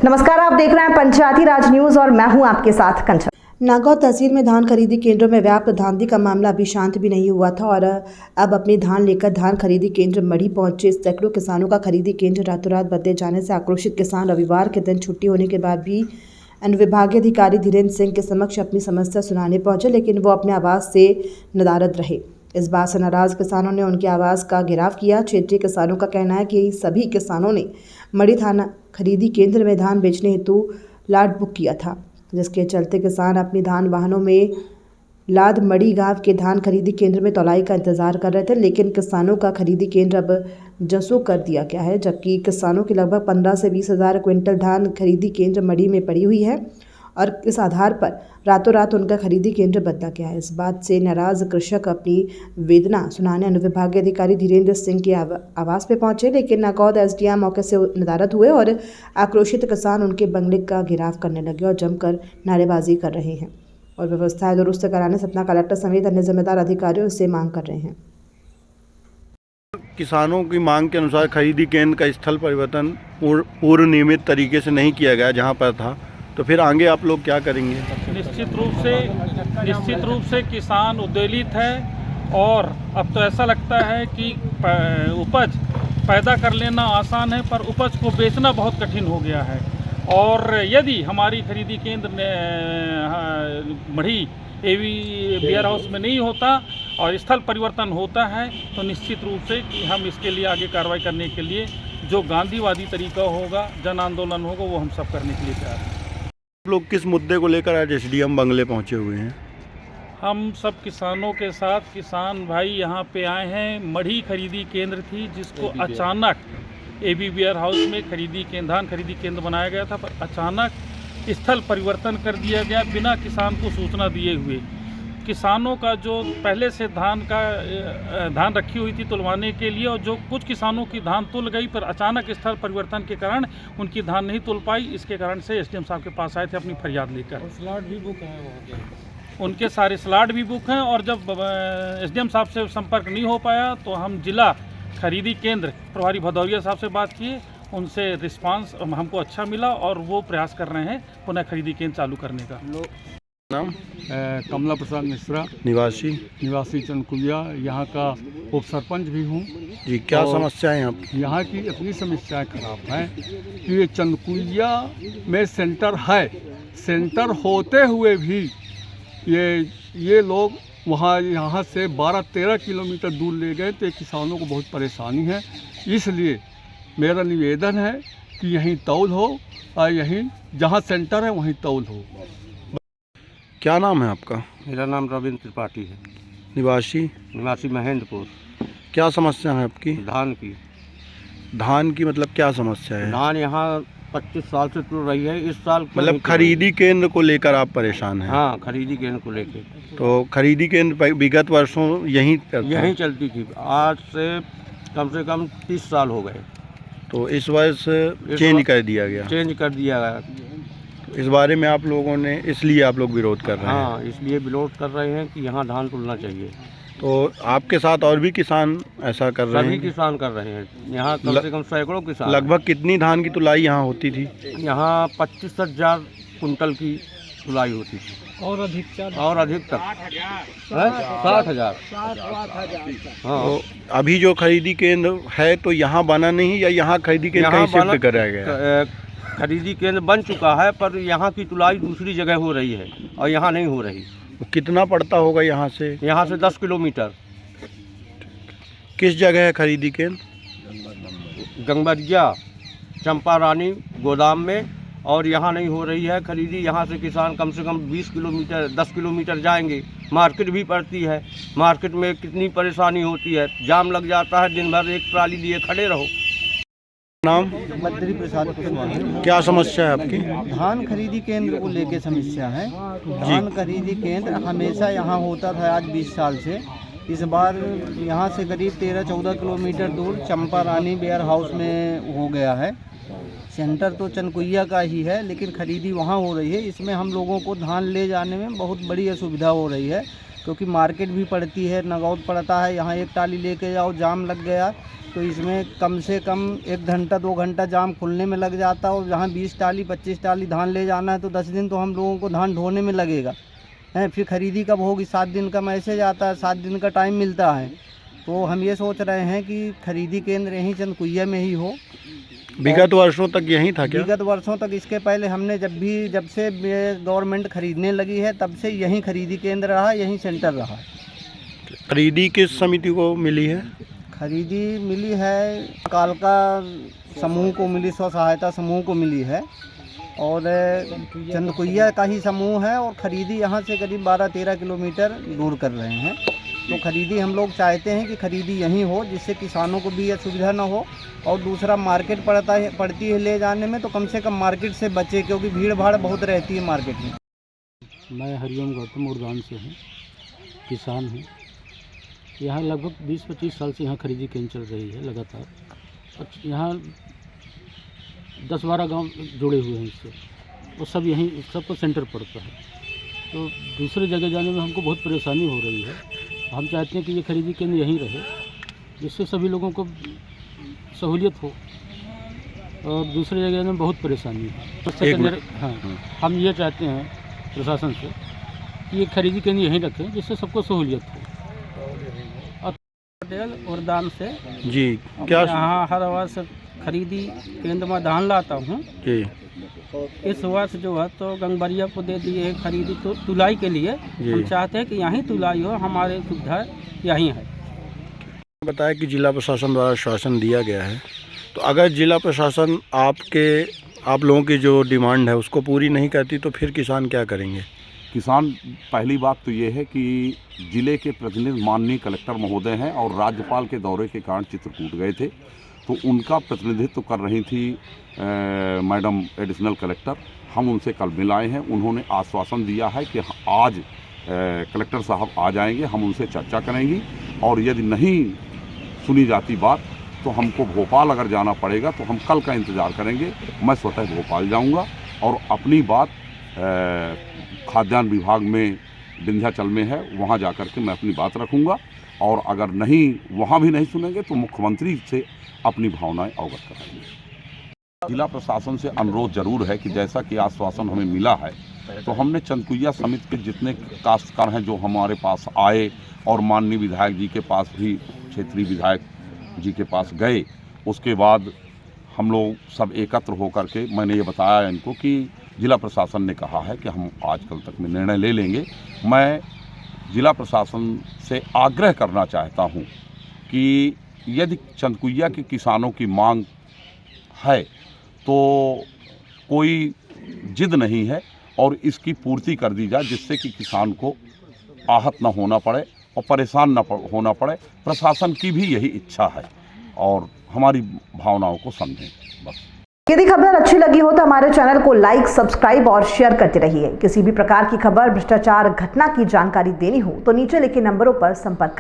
नमस्कार, आप देख रहे हैं पंचायती राज न्यूज और मैं हूं आपके साथ कंचन। नागौर तहसील में धान खरीदी केंद्रों में व्याप्त धांधली का मामला अभी शांत भी नहीं हुआ था और अब अपनी धान लेकर धान खरीदी केंद्र मढ़ी पहुंचे सैकड़ों किसानों का खरीदी केंद्र रातों रात बदले जाने से आक्रोशित किसान रविवार के दिन छुट्टी होने के बाद भी अनुविभागीय अधिकारी धीरेन्द्र सिंह के समक्ष अपनी समस्या सुनाने पहुंचे, लेकिन वो अपने आवास से नदारद रहे। इस बात से नाराज किसानों ने उनके आवास का घेराव किया। क्षेत्रीय किसानों का कहना है कि सभी किसानों ने मढ़ी धान खरीदी केंद्र में धान बेचने हेतु लाट बुक किया था, जिसके चलते किसान अपनी धान वाहनों में लाद मढ़ी गांव के धान खरीदी केंद्र में तौलाई का इंतजार कर रहे थे, लेकिन किसानों का खरीदी केंद्र अब जसो कर दिया गया है, जबकि किसानों की लगभग 15 से 20 हज़ार क्विंटल धान खरीदी केंद्र मढ़ी में पड़ी हुई है और इस आधार पर रातों रात उनका खरीदी केंद्र बदला गया है। इस बात से नाराज कृषक अपनी वेदना सुनाने अनुविभागीय अधिकारी धीरेन्द्र सिंह के आवास पे पहुंचे, लेकिन नागौर एसडीएम मौके से नदारद हुए और आक्रोशित किसान उनके बंगले का घेराव करने लगे और जमकर नारेबाजी कर रहे हैं और व्यवस्थाएं दुरुस्त कराने सतना कलेक्टर समेत अन्य जिम्मेदार अधिकारियों से मांग कर रहे हैं। किसानों की मांग के अनुसार खरीदी केंद्र का स्थल परिवर्तन पूर्व नियमित तरीके से नहीं किया गया जहां पर था, तो फिर आगे आप लोग क्या करेंगे? निश्चित रूप से किसान उद्वेलित है और अब तो ऐसा लगता है कि उपज पैदा कर लेना आसान है पर उपज को बेचना बहुत कठिन हो गया है। और यदि हमारी खरीदी केंद्र मढ़ी एवी बियर हाउस में नहीं होता और स्थल परिवर्तन होता है तो निश्चित रूप से कि हम इसके लिए आगे कार्रवाई करने के लिए जो गांधीवादी तरीका होगा, जन आंदोलन होगा, वो हम सब करने के लिए तैयार हैं। लोग किस मुद्दे को लेकर आज एसडीएम बंगले पहुंचे हुए हैं? हम सब किसानों के साथ, किसान भाई यहाँ पे आए हैं। मढ़ी खरीदी केंद्र थी जिसको अचानक एबी बियर हाउस में धान खरीदी केंद्र बनाया गया था, पर अचानक स्थल परिवर्तन कर दिया गया बिना किसान को सूचना दिए हुए। किसानों का जो पहले से धान रखी हुई थी तुलवाने के लिए, और जो कुछ किसानों की धान तुल गई पर अचानक स्थल परिवर्तन के कारण उनकी धान नहीं तुल पाई। इसके कारण से एसडीएम साहब के पास आए थे अपनी फरियाद लेकर। स्लॉट भी बुक है, उनके सारे स्लॉट भी बुक हैं और जब एसडीएम साहब से संपर्क नहीं हो पाया तो हम जिला खरीदी केंद्र प्रभारी भदौरिया साहब से बात किए, उनसे रिस्पांस हमको अच्छा मिला और वो प्रयास कर रहे हैं पुनः खरीदी केंद्र चालू करने का। नाम? कमला प्रसाद मिश्रा, निवासी चनकुलिया, यहाँ का उप सरपंच भी हूँ जी। क्या समस्या है आपकी? यहाँ की अपनी समस्याएं खराब हैं कि ये चनकुलिया में सेंटर है, सेंटर होते हुए भी ये लोग वहाँ यहाँ से 12-13 किलोमीटर दूर ले गए, तो किसानों को बहुत परेशानी है। इसलिए मेरा निवेदन है कि यहीं तौल हो और यहीं जहाँ सेंटर है वहीं तौल हो। क्या नाम है आपका? मेरा नाम रविंद्र त्रिपाठी है। निवासी महेंद्रपुर। क्या समस्या है आपकी? धान की मतलब क्या समस्या है? धान यहाँ 25 साल से तुल रही है, इस साल मतलब खरीदी केंद्र को लेकर आप परेशान हैं? हाँ, खरीदी केंद्र को लेकर। तो खरीदी केंद्र विगत वर्षों यहीं चलती थी, आज से कम 30 साल हो गए। तो इस वर्ष चेंज कर दिया गया। इस बारे में आप लोगों ने, इसलिए आप लोग विरोध कर रहे हैं? हाँ, इसलिए विरोध कर रहे हैं कि यहाँ धान तुलना चाहिए। तो आपके साथ और भी किसान ऐसा कर रहे हैं? सभी किसान कर रहे हैं, यहाँ कम से कम सैकड़ों किसान। लगभग कितनी धान की तुलाई यहाँ होती थी? यहाँ 25,000 कुंटल की तुलाई होती थी और अधिक तक 60,000। हाँ। तो अभी जो खरीदी केंद्र है तो यहाँ बना नहीं, या यहाँ खरीदी केंद्र कहीं शिफ्ट कराया गया? खरीदी केंद्र बन चुका है पर यहाँ की तुलाई दूसरी जगह हो रही है और यहाँ नहीं हो रही। कितना पड़ता होगा यहाँ से? यहाँ से 10 किलोमीटर। किस जगह है खरीदी केंद्र? गंगबरिया, चंपा रानी गोदाम में, और यहाँ नहीं हो रही है खरीदी। यहाँ से किसान कम से कम 20 किलोमीटर 10 किलोमीटर जाएंगे। मार्केट भी पड़ती है, मार्केट में कितनी परेशानी होती है, जाम लग जाता है, दिन भर एक ट्राली लिए खड़े रहो। नाम? बद्री प्रसाद कुशवाहा। क्या समस्या है आपकी? धान खरीदी केंद्र को लेके समस्या है। धान खरीदी केंद्र हमेशा यहाँ होता था आज 20 साल से। इस बार यहाँ से करीब 13-14 किलोमीटर दूर चंपा रानी बियर हाउस में हो गया है। सेंटर तो चनकुइया का ही है, लेकिन खरीदी वहाँ हो रही है। इसमें हम लोगों को धान ले जाने में बहुत बड़ी असुविधा हो रही है, क्योंकि मार्केट भी पड़ती है, नगौद पड़ता है, यहाँ एक टाली लेके जाओ जाम लग गया तो इसमें कम से कम 1 घंटा 2 घंटा जाम खुलने में लग जाता है। और जहाँ 20 टाली 25 टाली धान ले जाना है तो 10 दिन तो हम लोगों को धान ढोने में लगेगा है। फिर खरीदी कब होगी, 7 दिन का मैसेज आता है, 7 दिन का टाइम मिलता है। तो हम ये सोच रहे हैं कि खरीदी केंद्र यहीं चंदकुइया में ही हो। विगत वर्षों तक यहीं था क्या? विगत वर्षों तक, इसके पहले हमने जब से गवर्नमेंट खरीदने लगी है तब से यहीं खरीदी केंद्र रहा, यहीं सेंटर रहा। खरीदी किस समिति को मिली है? खरीदी मिली है कालका समूह को मिली, स्व सहायता समूह को मिली है और चंदकुइया का ही समूह है। और ख़रीदी यहाँ से करीब 12-13 किलोमीटर दूर कर रहे हैं। तो खरीदी हम लोग चाहते हैं कि खरीदी यहीं हो, जिससे किसानों को भी ये सुविधा ना हो। और दूसरा मार्केट पड़ती है ले जाने में, तो कम से कम मार्केट से बचे, क्योंकि भीड़ भाड़ बहुत रहती है मार्केट में। मैं हरिओम गौतम उड़ान से हूँ, किसान हूँ। यहाँ लगभग 20-25 साल से यहाँ खरीदी केंद्र चल रही है लगातार। और यहाँ 10-12 गांव जुड़े हुए हैं इससे, और सब यहीं सबको सेंटर पड़ता है। तो दूसरे जगह जाने में हमको बहुत परेशानी हो रही है। हम चाहते हैं कि ये खरीदी केंद्र यहीं रहे, जिससे सभी लोगों को सहूलियत हो। और दूसरे जगह में बहुत परेशानी है। हाँ, हम ये चाहते हैं प्रशासन से कि ये खरीदी केंद्र यहीं रखें, जिससे सबको सहूलियत हो। पटेल उड़ान से जी, क्या यहाँ हर वर्ष खरीदी केंद्र में धान लाता हूँ। जी, इस वर्ष जो है तो गंगबरिया को दे दिए है खरीदी तो तुलाई के लिए। हम चाहते हैं कि यहीं तुलाई हो, हमारे सुविधा यहीं है। बताया कि जिला प्रशासन द्वारा आश्वासन दिया गया है, तो अगर जिला प्रशासन आप लोगों की जो डिमांड है उसको पूरी नहीं करती तो फिर किसान क्या करेंगे? किसान, पहली बात तो ये है कि जिले के प्रतिनिधि माननीय कलेक्टर महोदय हैं और राज्यपाल के दौरे के कारण चित्रकूट गए थे, तो उनका प्रतिनिधित्व कर रही थी मैडम एडिशनल कलेक्टर। हम उनसे कल मिलाए हैं, उन्होंने आश्वासन दिया है कि आज कलेक्टर साहब आ जाएंगे, हम उनसे चर्चा करेंगी और यदि नहीं सुनी जाती बात तो हमको भोपाल अगर जाना पड़ेगा तो हम कल का इंतज़ार करेंगे। मैं स्वतः भोपाल जाऊंगा और अपनी बात खाद्यान्न विभाग में विंध्याचल में है, वहाँ जाकर के मैं अपनी बात रखूँगा। और अगर नहीं वहाँ भी नहीं सुनेंगे तो मुख्यमंत्री से अपनी भावनाएं अवगत कराएंगे। जिला प्रशासन से अनुरोध जरूर है कि जैसा कि आश्वासन हमें मिला है, तो हमने चंदकुइया समिति के जितने काश्तकार हैं जो हमारे पास आए और माननीय विधायक जी के पास भी, क्षेत्रीय विधायक जी के पास गए, उसके बाद हम लोग सब एकत्र होकर के मैंने ये बताया इनको कि जिला प्रशासन ने कहा है कि हम आज कल तक में निर्णय ले लेंगे। मैं जिला प्रशासन से आग्रह करना चाहता हूं कि यदि चंदकुइया के किसानों की मांग है तो कोई जिद नहीं है और इसकी पूर्ति कर दी जाए, जिससे कि किसान को आहत न होना पड़े और परेशान न होना पड़े। प्रशासन की भी यही इच्छा है और हमारी भावनाओं को समझें बस। यदि खबर अच्छी लगी हो तो हमारे चैनल को लाइक, सब्सक्राइब और शेयर करते रहिए। किसी भी प्रकार की खबर, भ्रष्टाचार, घटना की जानकारी देनी हो तो नीचे लिखे नंबरों पर संपर्क